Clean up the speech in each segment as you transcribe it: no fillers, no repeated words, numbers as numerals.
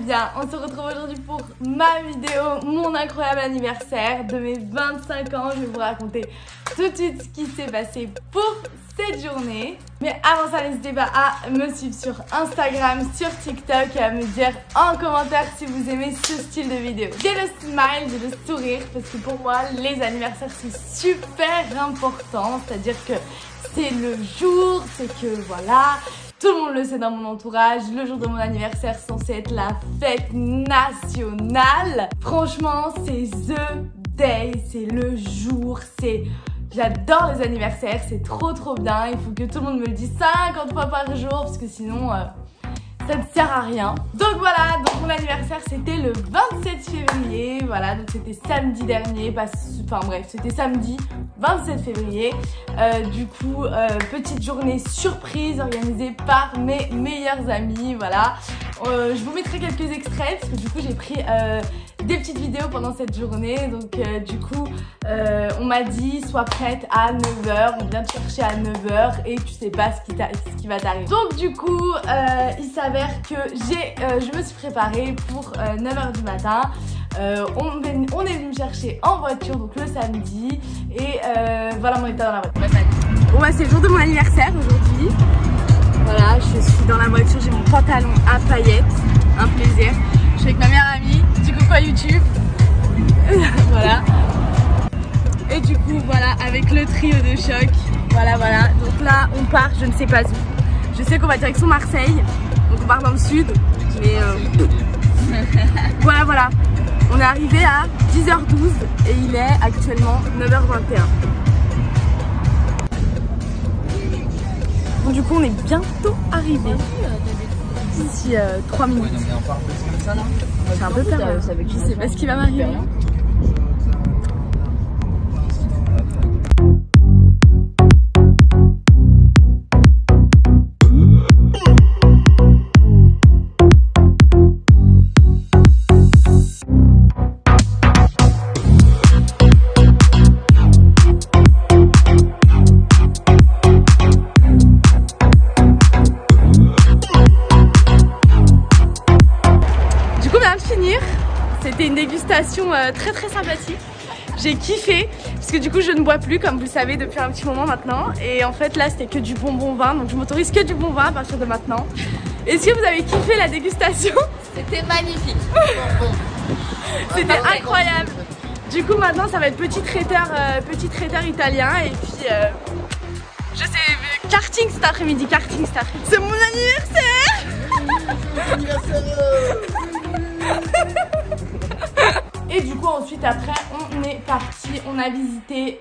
bien, on se retrouve aujourd'hui pour ma vidéo, mon incroyable anniversaire de mes 25 ans. Je vais vous raconter tout de suite ce qui s'est passé pour cette journée. Mais avant ça, n'hésitez pas à me suivre sur Instagram, sur TikTok et à me dire en commentaire si vous aimez ce style de vidéo. J'ai le smile, j'ai le sourire parce que pour moi, les anniversaires c'est super important. C'est-à-dire que c'est le jour, c'est que voilà... Tout le monde le sait dans mon entourage, le jour de mon anniversaire censé être la fête nationale. Franchement, c'est the day, c'est le jour, c'est... J'adore les anniversaires, c'est trop bien. Il faut que tout le monde me le dise 50 fois par jour parce que sinon ça ne sert à rien. Donc voilà, donc mon anniversaire c'était le 27 février. Voilà, donc c'était samedi dernier, enfin bref, c'était samedi 27 février. Du coup, petite journée surprise organisée par mes meilleurs amis. Voilà, je vous mettrai quelques extraits parce que du coup j'ai pris des petites vidéos pendant cette journée. Donc du coup, on m'a dit sois prête à 9h, on vient te chercher à 9h et tu sais pas ce qui va t'arriver. Donc du coup, il s'avère que je me suis préparée pour 9h du matin. On est venu me chercher en voiture donc le samedi et voilà mon état dans la voiture. Bon bah c'est le jour de mon anniversaire aujourd'hui. Voilà, je suis dans la voiture, j'ai mon pantalon à paillettes, un plaisir. Je suis avec ma meilleure amie, du coup quoi YouTube. Voilà. Et du coup voilà, avec le trio de choc. Voilà. Donc là on part, je ne sais pas où. Je sais qu'on va direction Marseille. Donc on part dans le sud. Mais voilà. On est arrivé à 10h12 et il est actuellement 9h21. Bon, du coup on est bientôt arrivé. D'ici 3 minutes. C'est un peu peur. Je sais pas ce qui va m'arriver. C'était une dégustation très sympathique. J'ai kiffé parce que du coup je ne bois plus comme vous le savez depuis un petit moment maintenant. Et en fait là c'était que du bonbon vin, donc je m'autorise que du bon vin à partir de maintenant. Est-ce que vous avez kiffé la dégustation? C'était magnifique. C'était incroyable. Du coup maintenant ça va être petit traiteur italien et puis je sais, karting cet après-midi, C'est mon anniversaire. Et du coup ensuite après on est parti, on a goûté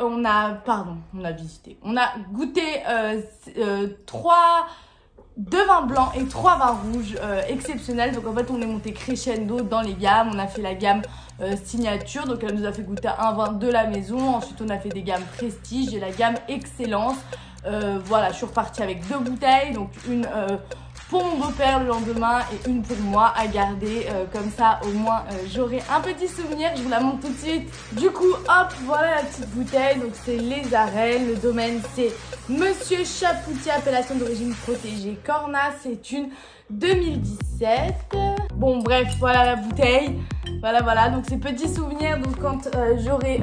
2 vins blancs et 3 vins rouges exceptionnels. Donc en fait on est monté crescendo dans les gammes. On a fait la gamme signature, donc elle nous a fait goûter un vin de la maison. Ensuite on a fait des gammes prestige et la gamme excellence. Voilà, je suis repartie avec 2 bouteilles, donc une pour mon beau-père le lendemain et une pour moi à garder, comme ça au moins j'aurai un petit souvenir. Je vous la montre tout de suite. Du coup hop, voilà la petite bouteille. Donc c'est les arènes, le domaine c'est Monsieur Chapoutier, appellation d'origine protégée Corna. C'est une 2017. Bon bref, voilà la bouteille. Voilà, donc ces petits souvenirs. Donc quand j'aurai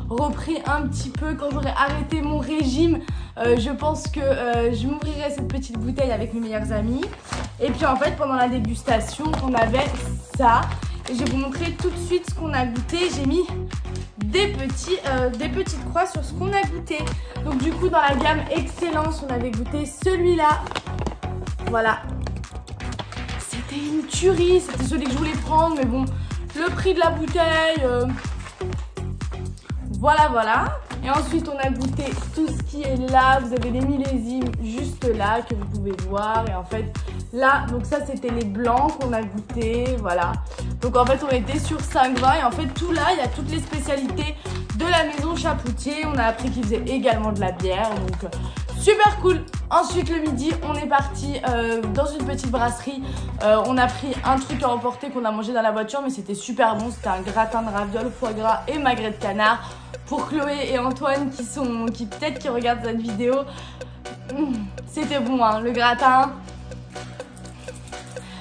repris un petit peu, quand j'aurai arrêté mon régime, je pense que je m'ouvrirai cette petite bouteille avec mes meilleurs amis. Et puis en fait pendant la dégustation on avait ça. Et je vais vous montrer tout de suite ce qu'on a goûté. J'ai mis des petites croix sur ce qu'on a goûté. Donc du coup dans la gamme excellence on avait goûté celui-là. Voilà. C'était une tuerie, c'était celui que je voulais prendre, mais bon, le prix de la bouteille, voilà. Et ensuite on a goûté tout ce qui est là, vous avez les millésimes juste là que vous pouvez voir. Et en fait là, donc ça c'était les blancs qu'on a goûté, voilà. Donc en fait on était sur 5 vins et en fait tout là, il y a toutes les spécialités de la maison Chapoutier. On a appris qu'ils faisaient également de la bière, donc super cool. Ensuite le midi on est parti dans une petite brasserie. On a pris un truc à emporter qu'on a mangé dans la voiture, mais c'était super bon. C'était un gratin de ravioles, foie gras et magret de canard. Pour Chloé et Antoine qui peut-être qui regardent cette vidéo, c'était bon hein, le gratin.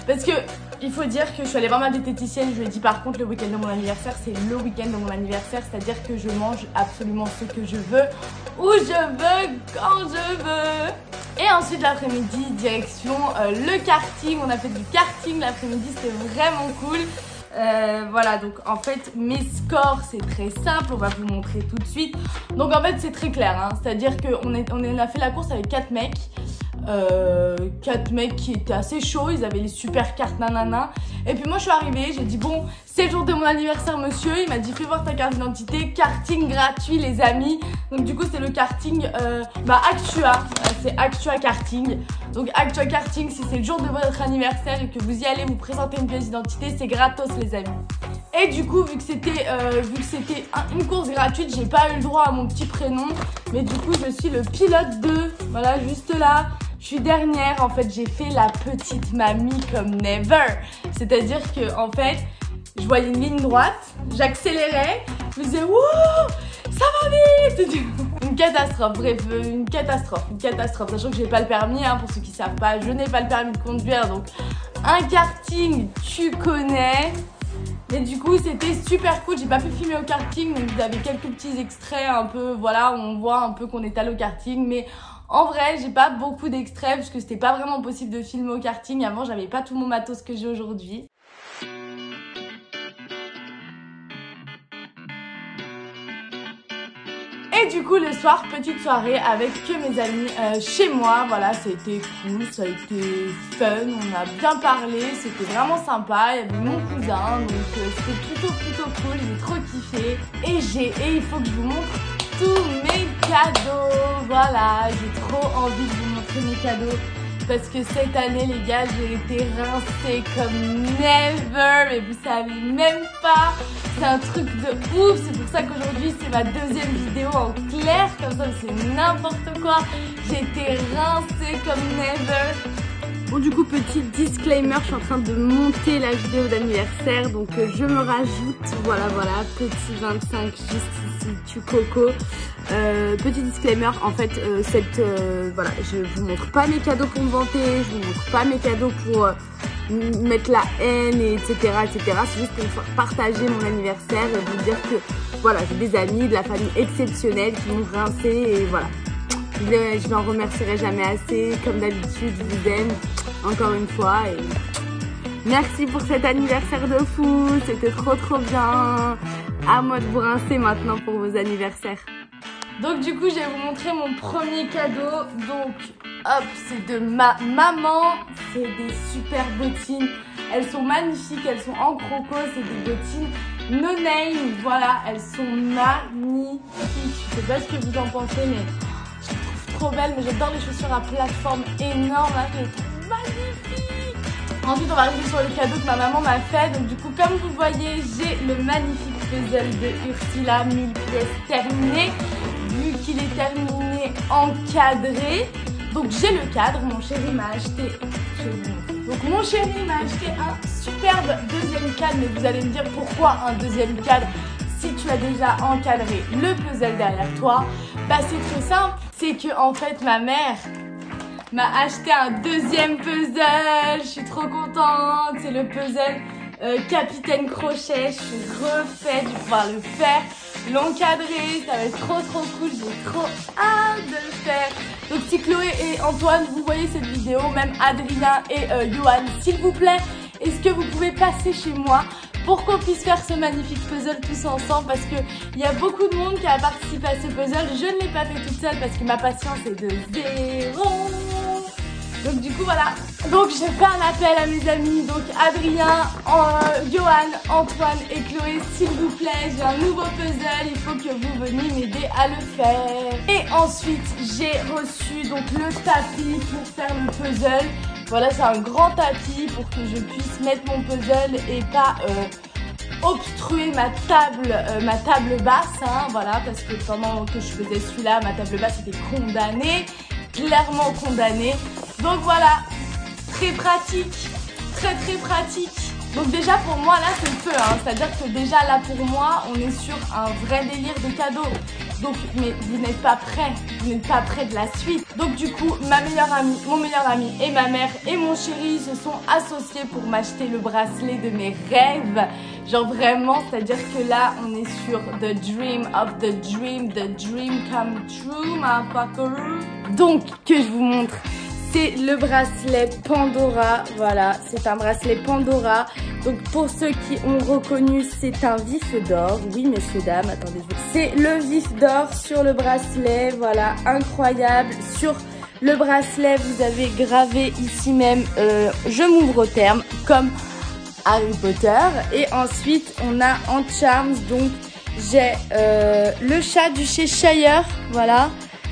Parce que il faut dire que je suis allée voir ma diététicienne. Je lui ai dit par contre le week-end de mon anniversaire, c'est le week-end de mon anniversaire. C'est-à-dire que je mange absolument ce que je veux, où je veux, quand je veux. Et ensuite l'après-midi, direction le karting. On a fait du karting l'après-midi, c'était vraiment cool. Voilà, donc en fait mes scores c'est très simple, on va vous montrer tout de suite. Donc en fait c'est très clair, hein. C'est-à-dire qu'on a fait la course avec 4 mecs. 4 mecs qui étaient assez chauds, ils avaient les super cartes nanana. Et puis moi je suis arrivée, j'ai dit bon c'est le jour de mon anniversaire monsieur. Il m'a dit fais voir ta carte d'identité, karting gratuit les amis. Donc du coup c'est le karting Actua, c'est Actua Karting. Donc Actua Karting, si c'est le jour de votre anniversaire et que vous y allez vous présenter une pièce d'identité, c'est gratos les amis. Et du coup vu que c'était une course gratuite, j'ai pas eu le droit à mon petit prénom. Mais du coup je suis le pilote 2, voilà juste là. Je suis dernière, en fait j'ai fait la petite mamie comme never. C'est-à-dire que en fait, je voyais une ligne droite, j'accélérais, je me disais wouh, ça va vite. Une catastrophe, bref, une catastrophe. Sachant que j'ai pas le permis, hein, pour ceux qui savent pas, je n'ai pas le permis de conduire. Donc un karting, tu connais. Mais du coup c'était super cool, j'ai pas pu filmer au karting, donc vous avez quelques petits extraits un peu, voilà, on voit un peu qu'on est allé au karting. Mais en vrai j'ai pas beaucoup d'extraits parce que c'était pas vraiment possible de filmer au karting. Avant j'avais pas tout mon matos que j'ai aujourd'hui. Et du coup le soir, petite soirée avec que mes amis chez moi, voilà, ça a été cool, ça a été fun, on a bien parlé, c'était vraiment sympa, il y avait mon cousin, donc c'était plutôt cool, j'ai trop kiffé. Et il faut que je vous montre tous mes cadeaux, voilà, j'ai trop envie de vous montrer mes cadeaux. Parce que cette année les gars j'ai été rincée comme never, mais vous savez même pas, c'est un truc de ouf. C'est pour ça qu'aujourd'hui c'est ma deuxième vidéo en clair, comme ça c'est n'importe quoi. J'ai été rincée comme never. Bon du coup petit disclaimer, je suis en train de monter la vidéo d'anniversaire, donc je me rajoute, voilà, petit 25 juste ici, tu coco. Petit disclaimer, en fait voilà, je vous montre pas mes cadeaux pour me vanter, je vous montre pas mes cadeaux pour mettre la haine, etc. C'est juste pour partager mon anniversaire et vous dire que voilà, j'ai des amis, de la famille exceptionnelle qui m'ont rincé et voilà. Je n'en remercierai jamais assez, comme d'habitude, je vous aime encore une fois et merci pour cet anniversaire de fou, c'était trop bien. À moi de vous rincer maintenant pour vos anniversaires. Donc du coup je vais vous montrer mon premier cadeau. Donc hop, c'est de ma maman. C'est des super bottines. Elles sont magnifiques, elles sont en croco. C'est des bottines no name. Voilà, elles sont magnifiques. Je sais pas ce que vous en pensez, mais je les trouve trop belles. Mais j'adore les chaussures à plateforme énormes. Là, je les trouve magnifiques. Ensuite on va arriver sur le cadeau que ma maman m'a fait. Donc du coup comme vous voyez, j'ai le magnifique puzzle de Ursula 1000 pièces terminé. Vu qu'il est terminé, encadré. Donc j'ai le cadre, mon chéri m'a acheté. Donc mon chéri m'a acheté un superbe deuxième cadre. Mais vous allez me dire pourquoi un deuxième cadre si tu as déjà encadré le puzzle derrière toi. Bah c'est très simple, c'est que en fait ma mère m'a acheté un deuxième puzzle. Je suis trop contente, c'est le puzzle Capitaine Crochet. Je suis refaite, je vais pouvoir le faire, l'encadrer, ça va être trop cool, j'ai trop hâte de le faire. Donc si Chloé et Antoine vous voyez cette vidéo, même Adrien et Johan, s'il vous plaît, est-ce que vous pouvez passer chez moi pour qu'on puisse faire ce magnifique puzzle tous ensemble, parce que il y a beaucoup de monde qui a participé à ce puzzle. Je ne l'ai pas fait toute seule parce que ma patience est de 0. Donc du coup voilà, donc je fais un appel à mes amis, donc Adrien, Johan, Antoine et Chloé, s'il vous plaît, j'ai un nouveau puzzle, il faut que vous veniez m'aider à le faire. Et ensuite j'ai reçu donc le tapis pour faire le puzzle. Voilà, c'est un grand tapis pour que je puisse mettre mon puzzle et pas obstruer ma table basse, hein, voilà, parce que pendant que je faisais celui-là, ma table basse était condamnée, clairement condamnée. Donc voilà, très pratique, très pratique. Donc déjà pour moi là c'est le feu, hein. C'est-à-dire que déjà là pour moi on est sur un vrai délire de cadeaux. Donc, mais vous n'êtes pas prêts, vous n'êtes pas prêts de la suite. Donc du coup, ma meilleure amie, mon meilleur ami et ma mère et mon chéri se sont associés pour m'acheter le bracelet de mes rêves. Genre vraiment, c'est-à-dire que là, on est sur the dream of the dream come true, motherfucker. Donc, que je vous montre, c'est le bracelet Pandora. Voilà, c'est un bracelet Pandora. Donc pour ceux qui ont reconnu, c'est un vif d'or. Oui, messieurs, dames, attendez. C'est le vif d'or sur le bracelet. Voilà, incroyable. Sur le bracelet, vous avez gravé ici même je m'ouvre au terme, comme Harry Potter. Et ensuite, on a en charms, donc j'ai le chat du Cheshire. Voilà,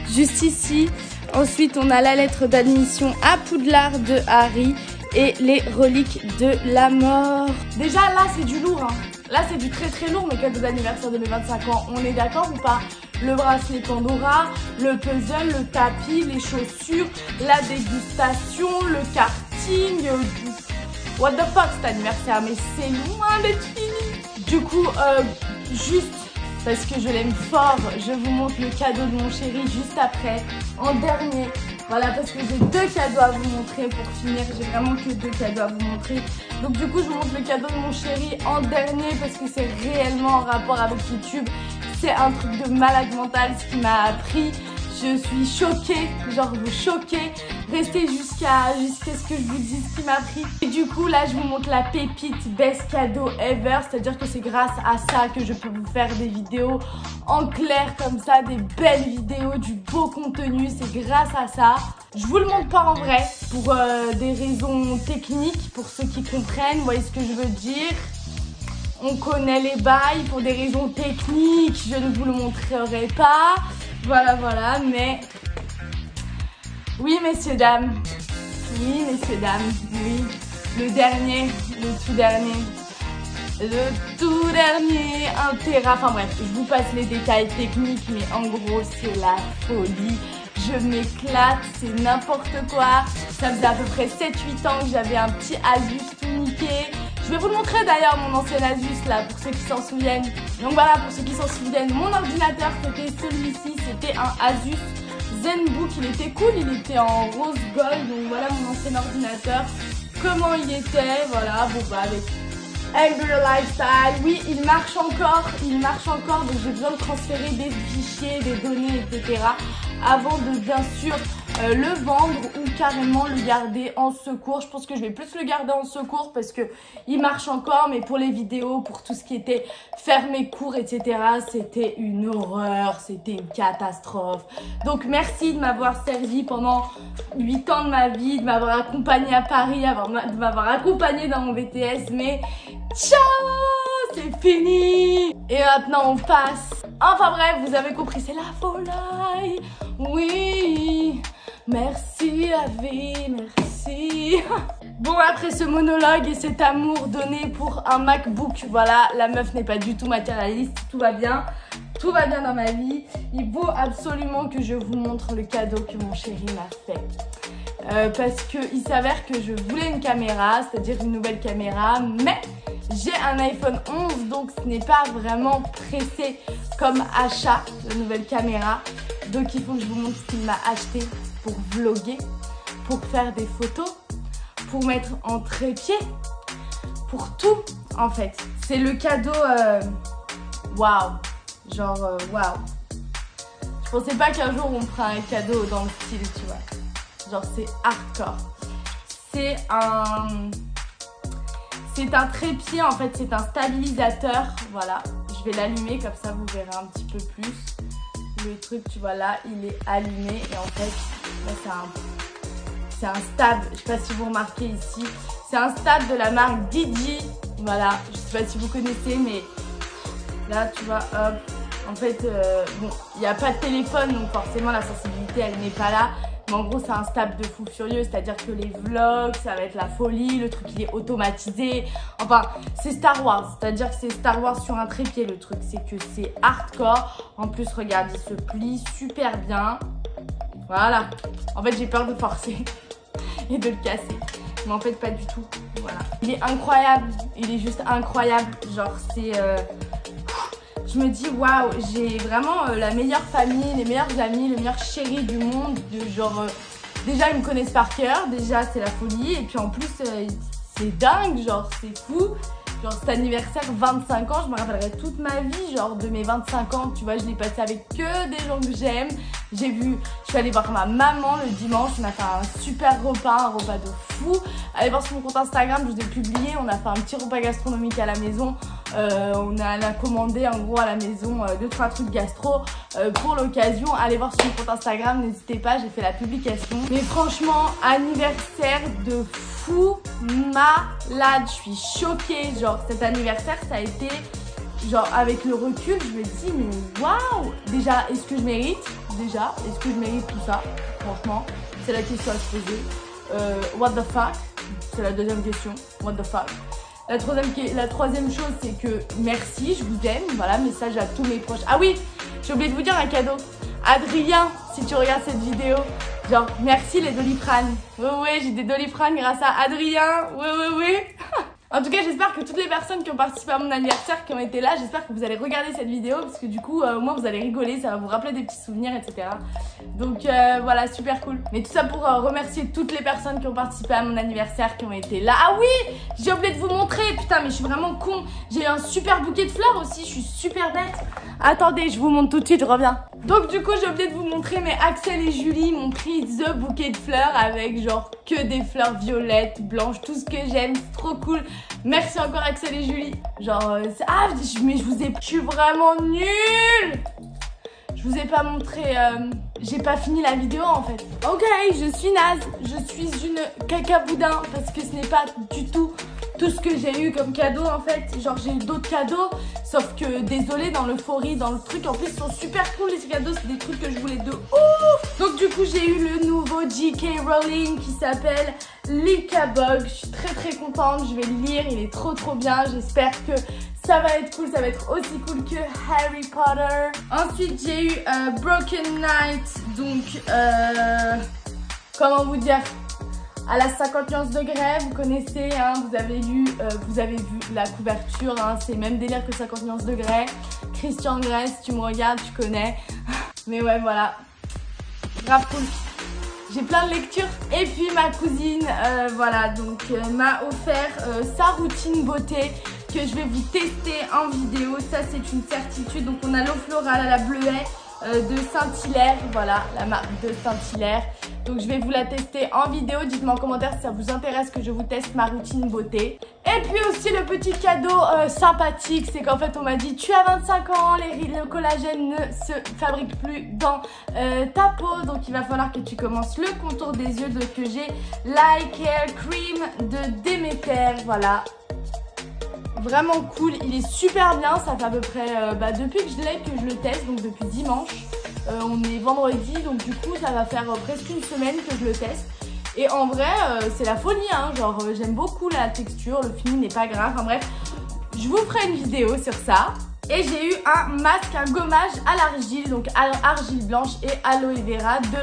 juste ici. Ensuite, on a la lettre d'admission à Poudlard de Harry et les reliques de la mort. Déjà, là, c'est du lourd. Hein. Là, c'est du très très lourd, mes cadeaux d'anniversaire de mes 25 ans. On est d'accord ou pas? Le bracelet Pandora, le puzzle, le tapis, les chaussures, la dégustation, le karting. What the fuck, cet anniversaire? Mais c'est loin d'être fini. Du coup, juste... parce que je l'aime fort, je vous montre le cadeau de mon chéri juste après, en dernier. Voilà, parce que j'ai 2 cadeaux à vous montrer pour finir. J'ai vraiment que 2 cadeaux à vous montrer. Donc du coup, je vous montre le cadeau de mon chéri en dernier parce que c'est réellement en rapport avec YouTube. C'est un truc de malade mental ce qu'il m'a appris. Je suis choquée, genre choquée. Restez jusqu'à ce que je vous dise ce qui m'a pris. Et du coup, là, je vous montre la pépite best cadeau ever. C'est-à-dire que c'est grâce à ça que je peux vous faire des vidéos en clair comme ça, des belles vidéos, du beau contenu. C'est grâce à ça. Je vous le montre pas en vrai pour des raisons techniques, pour ceux qui comprennent. Vous voyez ce que je veux dire? On connaît les bails pour des raisons techniques. Je ne vous le montrerai pas. Voilà, voilà, mais... oui, messieurs, dames. Oui, messieurs, dames. Oui. Le dernier, le tout dernier. Le tout dernier, 1 Tera. Enfin bref, je vous passe les détails techniques, mais en gros, c'est la folie. Je m'éclate, c'est n'importe quoi. Ça faisait à peu près 7-8 ans que j'avais un petit Asus tout niqué. Je vais vous le montrer d'ailleurs, mon ancien Asus là, pour ceux qui s'en souviennent. Donc voilà, pour ceux qui s'en souviennent, mon ordinateur c'était celui-ci, c'était un Asus ZenBook. Il était cool, il était en rose gold. Donc voilà mon ancien ordinateur, comment il était, voilà, bon bah avec Angry Lifestyle. Oui, il marche encore, donc j'ai besoin de transférer des fichiers, des données, etc. avant de bien sûr le vendre ou carrément le garder en secours. Je pense que je vais plus le garder en secours parce que il marche encore, mais pour les vidéos, pour tout ce qui était faire mes cours, etc., c'était une horreur, c'était une catastrophe. Donc merci de m'avoir servi pendant 8 ans de ma vie, de m'avoir accompagné à Paris, de m'avoir accompagné dans mon BTS, mais ciao, c'est fini. Et maintenant on passe. Enfin bref, vous avez compris, c'est la folie. Oui, merci la vie, merci. Bon, après ce monologue et cet amour donné pour un MacBook, voilà, la meuf n'est pas du tout matérialiste, tout va bien. Tout va bien dans ma vie. Il faut absolument que je vous montre le cadeau que mon chéri m'a fait. Parce qu'il s'avère que je voulais une caméra, c'est-à-dire une nouvelle caméra, mais j'ai un iPhone 11, donc ce n'est pas vraiment pressé comme achat de nouvelle caméra. Donc il faut que je vous montre ce qu'il m'a acheté pour vlogger, pour faire des photos, pour mettre en trépied, pour tout en fait. C'est le cadeau waouh, genre waouh. Je pensais pas qu'un jour on me fera un cadeau dans le style, tu vois. Genre c'est hardcore. C'est un trépied en fait, c'est un stabilisateur, voilà. Je vais l'allumer comme ça vous verrez un petit peu plus. Le truc, tu vois là, il est allumé et en fait, là c'est un stab, je sais pas si vous remarquez ici. C'est un stab de la marque DJI, voilà. Je sais pas si vous connaissez, mais là tu vois, hop. En fait, bon, il n'y a pas de téléphone, donc forcément la sensibilité elle n'est pas là. Mais en gros, c'est un stab de fou furieux, c'est-à-dire que les vlogs, ça va être la folie, le truc il est automatisé. Enfin, c'est Star Wars, c'est-à-dire que c'est Star Wars sur un trépied le truc, c'est que c'est hardcore. En plus, regarde, il se plie super bien. Voilà. En fait, j'ai peur de forcer et de le casser. Mais en fait, pas du tout. Voilà. Il est incroyable, il est juste incroyable. Genre, c'est... je me dis waouh, j'ai vraiment la meilleure famille, les meilleurs amis, les meilleurs chéris du monde. Genre, déjà ils me connaissent par cœur, déjà c'est la folie. Et puis en plus, c'est dingue, genre c'est fou. Genre cet anniversaire, 25 ans, je me rappellerai toute ma vie, genre de mes 25 ans, tu vois, je l'ai passé avec que des gens que j'aime. Je suis allée voir ma maman le dimanche, on a fait un super repas, un repas de fou. Allez voir sur mon compte Instagram, je vous ai publié, on a fait un petit repas gastronomique à la maison. On a commandé en gros à la maison 2-3 trucs gastro pour l'occasion. Allez voir sur mon compte Instagram, n'hésitez pas, j'ai fait la publication. Mais franchement, anniversaire de fou malade, je suis choquée. Genre cet anniversaire, ça a été, genre avec le recul, je me dis mais waouh. Déjà, est-ce que je mérite? Déjà, est-ce que je mérite tout ça? Franchement, c'est la question à se poser. What the fuck? C'est la deuxième question. What the fuck? La troisième chose, c'est que merci, je vous aime. Voilà, message à tous mes proches. Ah oui, j'ai oublié de vous dire un cadeau. Adrien, si tu regardes cette vidéo, genre merci les Doliprane. Ouais, j'ai des Doliprane grâce à Adrien. Ouais. En tout cas, j'espère que toutes les personnes qui ont participé à mon anniversaire, qui ont été là, j'espère que vous allez regarder cette vidéo parce que du coup, moi, vous allez rigoler, ça va vous rappeler des petits souvenirs, etc. Donc voilà, super cool. Mais tout ça pour remercier toutes les personnes qui ont participé à mon anniversaire, qui ont été là. Ah oui, j'ai oublié de vous montrer. Putain, mais je suis vraiment con. J'ai eu un super bouquet de fleurs aussi, je suis super bête. Attendez, je vous montre tout de suite, je reviens. Donc du coup, j'ai oublié de vous montrer, mais Axel et Julie m'ont pris the bouquet de fleurs avec genre que des fleurs violettes, blanches, tout ce que j'aime, c'est trop cool. Merci encore Axel et Julie. Genre, mais je suis vraiment nulle. Je vous ai pas montré, j'ai pas fini la vidéo en fait. Ok, je suis naze, je suis une caca boudin parce que ce n'est pas du tout ce que j'ai eu comme cadeau en fait. Genre j'ai eu d'autres cadeaux, sauf que désolé, dans l'euphorie, dans le truc, en plus ils sont super cool les cadeaux, c'est des trucs que je voulais de ouf. Donc du coup j'ai eu le nouveau J.K. Rowling qui s'appelle Lycabug. Je suis très contente, je vais le lire, il est trop bien, j'espère que ça va être cool, ça va être aussi cool que Harry Potter. Ensuite j'ai eu Broken Night, donc comment vous dire, à la 50 nuances degrés, vous connaissez, hein, vous avez vu la couverture, hein, c'est même délire que 50 nuances degrés. Christian Grey, si tu me regardes, tu connais. Mais ouais, voilà, grave cool. J'ai plein de lectures. Et puis ma cousine, voilà, donc m'a offert sa routine beauté que je vais vous tester en vidéo. Ça, c'est une certitude. Donc on a l'eau florale à la bleuet de Saint-Hilaire, voilà, la marque de Saint-Hilaire. Donc je vais vous la tester en vidéo. Dites-moi en commentaire si ça vous intéresse que je vous teste ma routine beauté. Et puis aussi le petit cadeau sympathique, c'est qu'en fait on m'a dit tu as 25 ans, le collagène ne se fabrique plus dans ta peau, donc il va falloir que tu commences le contour des yeux. Donc j'ai Like Hair Cream de Demeter, voilà. Vraiment cool, il est super bien, ça fait à peu près depuis que je le teste, donc depuis dimanche. On est vendredi, donc du coup ça va faire presque une semaine que je le teste. Et en vrai c'est la folie, hein, genre j'aime beaucoup la texture, le fini n'est pas grave, enfin bref. Je vous ferai une vidéo sur ça. Et j'ai eu un masque, un gommage à l'argile, donc argile blanche et aloe vera de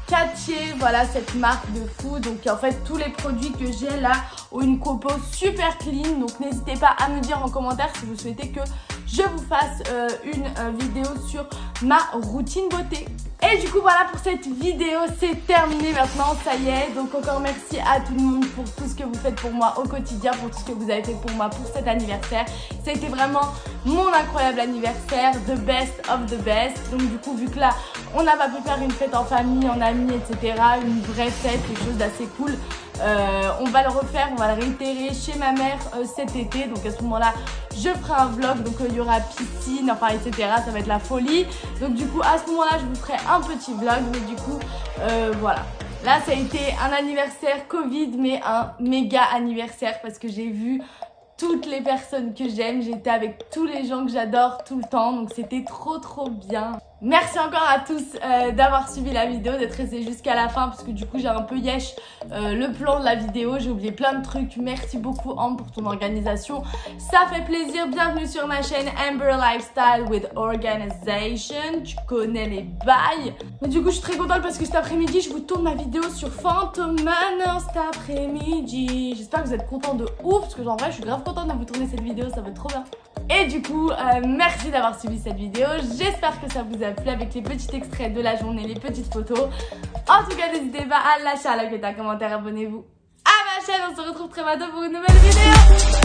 Cattier, voilà cette marque de fou. Donc en fait tous les produits que j'ai là ont une compo super clean, donc n'hésitez pas à me dire en commentaire si vous souhaitez que je vous fasse une vidéo sur ma routine beauté. Et du coup voilà pour cette vidéo, c'est terminé maintenant, ça y est. Donc encore merci à tout le monde pour tout ce que vous faites pour moi au quotidien, pour tout ce que vous avez fait pour moi pour cet anniversaire. Ça a été vraiment mon incroyable anniversaire, the best of the best. Donc du coup vu que là on n'a pas pu faire une fête en famille, en amis, etc. Une vraie fête, quelque chose d'assez cool. On va le refaire, on va le réitérer chez ma mère cet été. Donc à ce moment là je ferai un vlog, donc il y aura piscine, enfin etc. Ça va être la folie. Donc du coup à ce moment là je vous ferai un petit vlog. Mais du coup voilà, là ça a été un anniversaire Covid, mais un méga anniversaire parce que j'ai vu toutes les personnes que j'aime, j'étais avec tous les gens que j'adore tout le temps, donc c'était trop bien. Merci encore à tous d'avoir suivi la vidéo, d'être restés jusqu'à la fin parce que du coup j'ai un peu yesh le plan de la vidéo, j'ai oublié plein de trucs. Merci beaucoup Ambre pour ton organisation, ça fait plaisir. Bienvenue sur ma chaîne Amber Lifestyle with Organization, tu connais les bails. Mais du coup je suis très contente parce que cet après-midi je vous tourne ma vidéo sur Phantom Manor cet après-midi. J'espère que vous êtes contents de ouf parce que en vrai je suis grave contente de vous tourner cette vidéo, ça va être trop bien. Et du coup, merci d'avoir suivi cette vidéo. J'espère que ça vous a plu avec les petits extraits de la journée, les petites photos. En tout cas, n'hésitez pas à lâcher un like, un commentaire, abonnez-vous à ma chaîne. On se retrouve très bientôt pour une nouvelle vidéo.